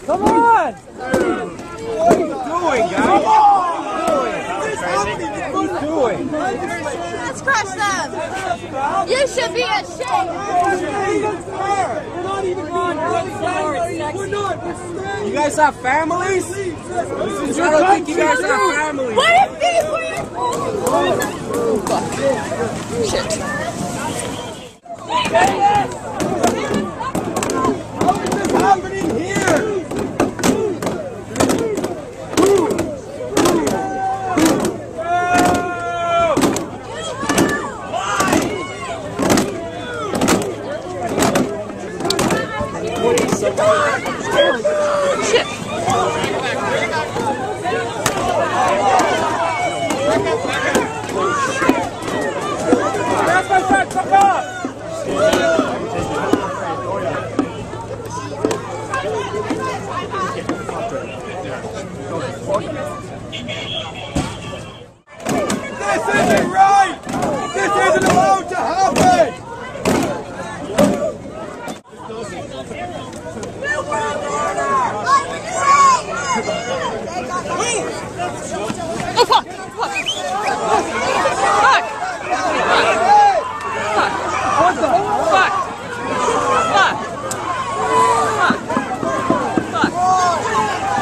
Come on! What are you doing, guys? What are you doing? Let's crush them! You should be ashamed! We're not even going We're not! You guys have families? I don't think you guys have families. What is this? Oh, fuck. Shit. How is this happening here? This isn't right! This isn't allowed to happen! New world order! Oh, fuck! Fuck! Fuck! What the? Fuck! Fuck! Fuck!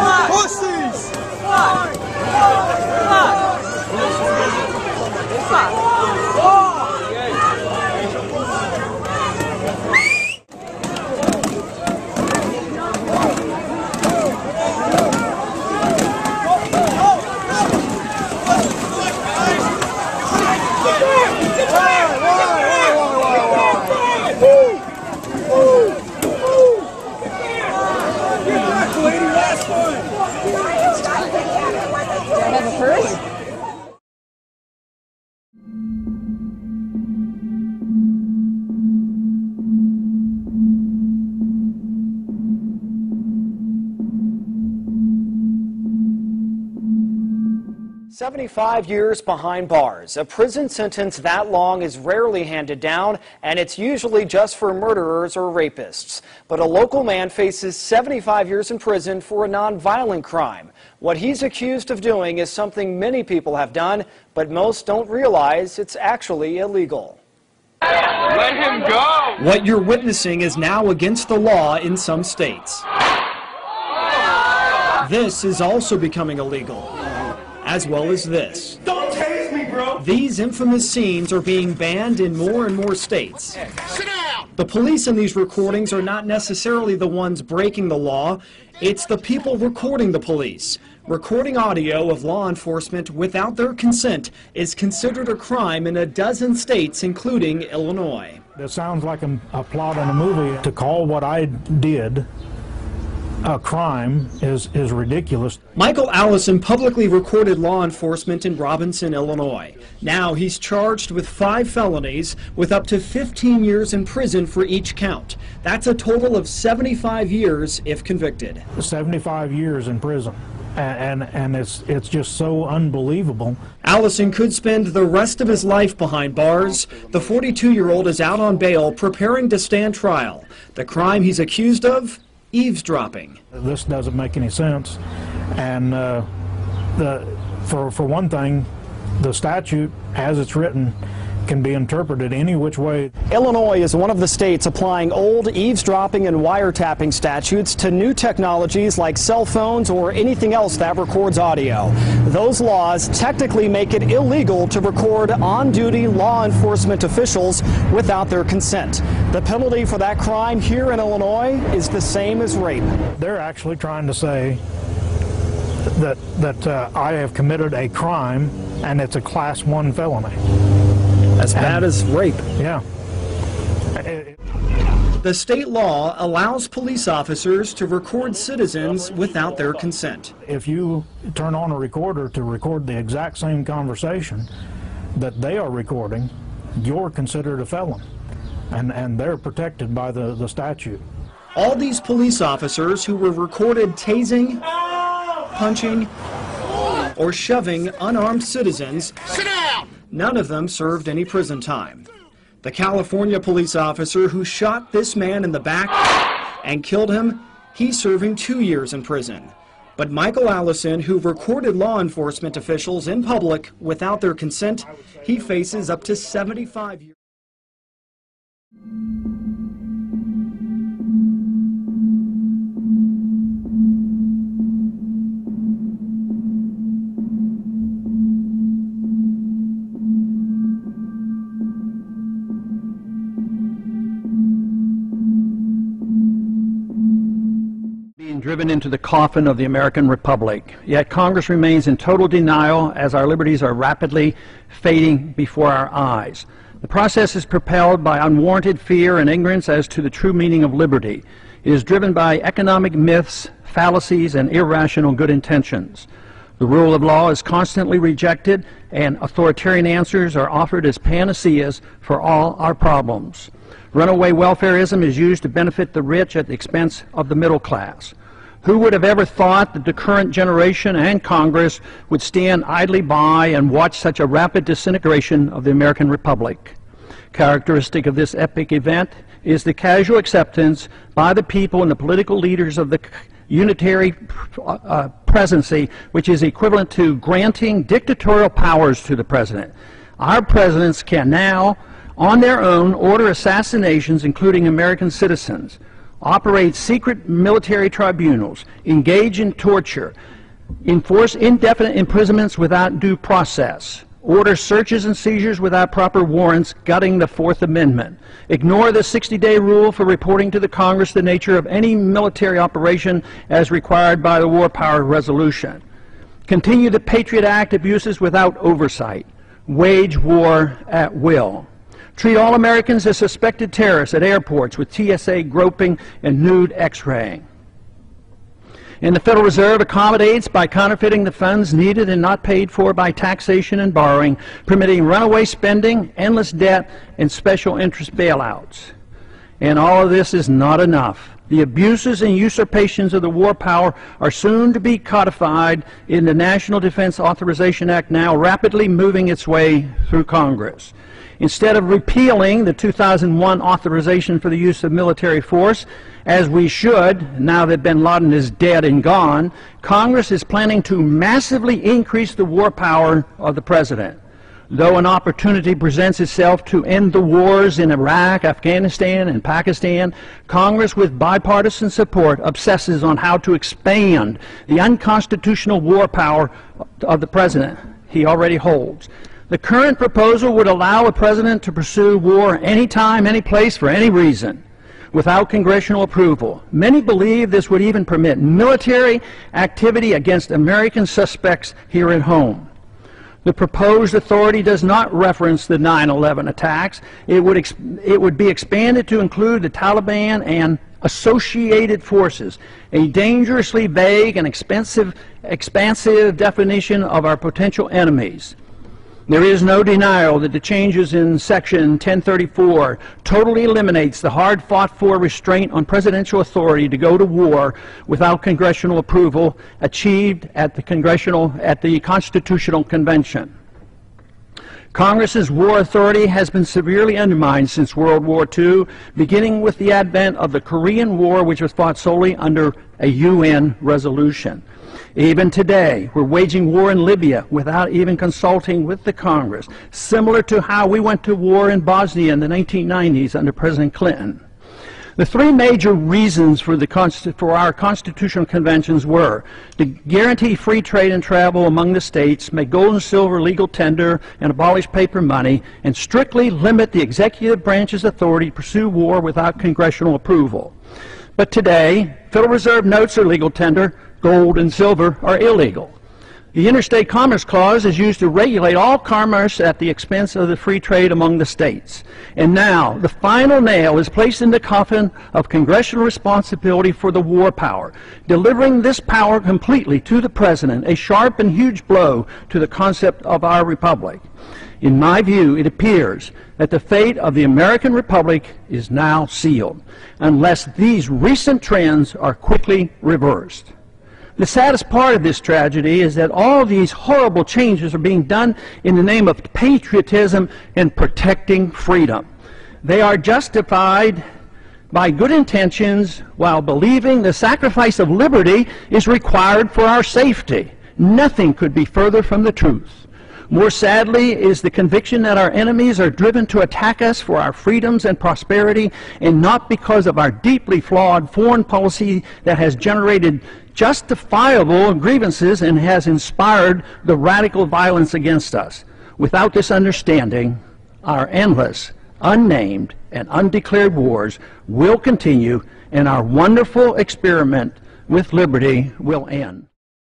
Fuck! Pussies! Fuck! Fuck! Fuck! First? 75 years behind bars. A prison sentence that long is rarely handed down, and it's usually just for murderers or rapists. But a local man faces 75 years in prison for a nonviolent crime. What he's accused of doing is something many people have done, but most don't realize it's actually illegal. Let him go! What you're witnessing is now against the law in some states. This is also becoming illegal, as well as this. Don't tase me, bro! These infamous scenes are being banned in more and more states. Sit down! The police in these recordings are not necessarily the ones breaking the law. It's the people recording the police. Recording audio of law enforcement without their consent is considered a crime in a dozen states, including Illinois. It sounds like a plot in a movie. To call what I did a crime is ridiculous. Michael Allison publicly recorded law enforcement in Robinson, Illinois. Now he's charged with 5 felonies with up to 15 years in prison for each count. That's a total of 75 years if convicted. 75 years in prison. And it's just so unbelievable. Allison could spend the rest of his life behind bars. The 42-year-old is out on bail preparing to stand trial. The crime he's accused of? Eavesdropping. This doesn't make any sense, and for one thing, the statute as it's written can be interpreted any which way. Illinois is one of the states applying old eavesdropping and wiretapping statutes to new technologies like cell phones or anything else that records audio. Those laws technically make it illegal to record on-duty law enforcement officials without their consent. The penalty for that crime here in Illinois is the same as rape. They're actually trying to say that I have committed a crime and it's a Class 1 felony. As bad as rape. Yeah. The state law allows police officers to record citizens without their consent. If you turn on a recorder to record the exact same conversation that they are recording, you're considered a felon. and they're protected by the statute. All these police officers who were recorded tasing, punching, or shoving unarmed citizens, Sit down! none of them served any prison time. The California police officer who shot this man in the back and killed him, he's serving 2 years in prison. But Michael Allison, who recorded law enforcement officials in public without their consent, he faces up to 75 years. Driven into the coffin of the American Republic. Yet Congress remains in total denial as our liberties are rapidly fading before our eyes. The process is propelled by unwarranted fear and ignorance as to the true meaning of liberty. It is driven by economic myths, fallacies, and irrational good intentions. The rule of law is constantly rejected, and authoritarian answers are offered as panaceas for all our problems. Runaway welfarism is used to benefit the rich at the expense of the middle class. Who would have ever thought that the current generation and Congress would stand idly by and watch such a rapid disintegration of the American Republic? Characteristic of this epic event is the casual acceptance by the people and the political leaders of the unitary presidency, which is equivalent to granting dictatorial powers to the president. Our presidents can now, on their own, order assassinations, including American citizens, operate secret military tribunals, engage in torture, enforce indefinite imprisonments without due process, order searches and seizures without proper warrants, gutting the Fourth Amendment, ignore the 60-day rule for reporting to the Congress the nature of any military operation as required by the War Power Resolution, continue the Patriot Act abuses without oversight, wage war at will, treat all Americans as suspected terrorists at airports with TSA groping and nude X-raying. And the Federal Reserve accommodates by counterfeiting the funds needed and not paid for by taxation and borrowing, permitting runaway spending, endless debt, and special interest bailouts. And all of this is not enough. The abuses and usurpations of the war power are soon to be codified in the National Defense Authorization Act, now rapidly moving its way through Congress. Instead of repealing the 2001 authorization for the use of military force, as we should, now that bin Laden is dead and gone, Congress is planning to massively increase the war power of the president. Though an opportunity presents itself to end the wars in Iraq, Afghanistan, and Pakistan, Congress, with bipartisan support, obsesses on how to expand the unconstitutional war power of the president he already holds. The current proposal would allow a president to pursue war anytime, any place, for any reason, without congressional approval. Many believe this would even permit military activity against American suspects here at home. The proposed authority does not reference the 9/11 attacks. It would be expanded to include the Taliban and associated forces, a dangerously vague and expansive definition of our potential enemies. There is no denial that the changes in Section 1034 totally eliminates the hard-fought-for restraint on presidential authority to go to war without congressional approval achieved at the Constitutional Convention. Congress's war authority has been severely undermined since World War II, beginning with the advent of the Korean War, which was fought solely under a UN resolution. Even today, we're waging war in Libya without even consulting with the Congress, similar to how we went to war in Bosnia in the 1990s under President Clinton. The three major reasons for our constitutional conventions were to guarantee free trade and travel among the states, make gold and silver legal tender, and abolish paper money, and strictly limit the executive branch's authority to pursue war without congressional approval. But today, Federal Reserve notes are legal tender, gold and silver are illegal. The Interstate Commerce Clause is used to regulate all commerce at the expense of the free trade among the states. And now, the final nail is placed in the coffin of congressional responsibility for the war power, delivering this power completely to the President, a sharp and huge blow to the concept of our republic. In my view, it appears that the fate of the American Republic is now sealed, unless these recent trends are quickly reversed. The saddest part of this tragedy is that all these horrible changes are being done in the name of patriotism and protecting freedom. They are justified by good intentions while believing the sacrifice of liberty is required for our safety. Nothing could be further from the truth. More sadly is the conviction that our enemies are driven to attack us for our freedoms and prosperity, and not because of our deeply flawed foreign policy that has generated justifiable grievances and has inspired the radical violence against us. Without this understanding, our endless, unnamed, and undeclared wars will continue, and our wonderful experiment with liberty will end.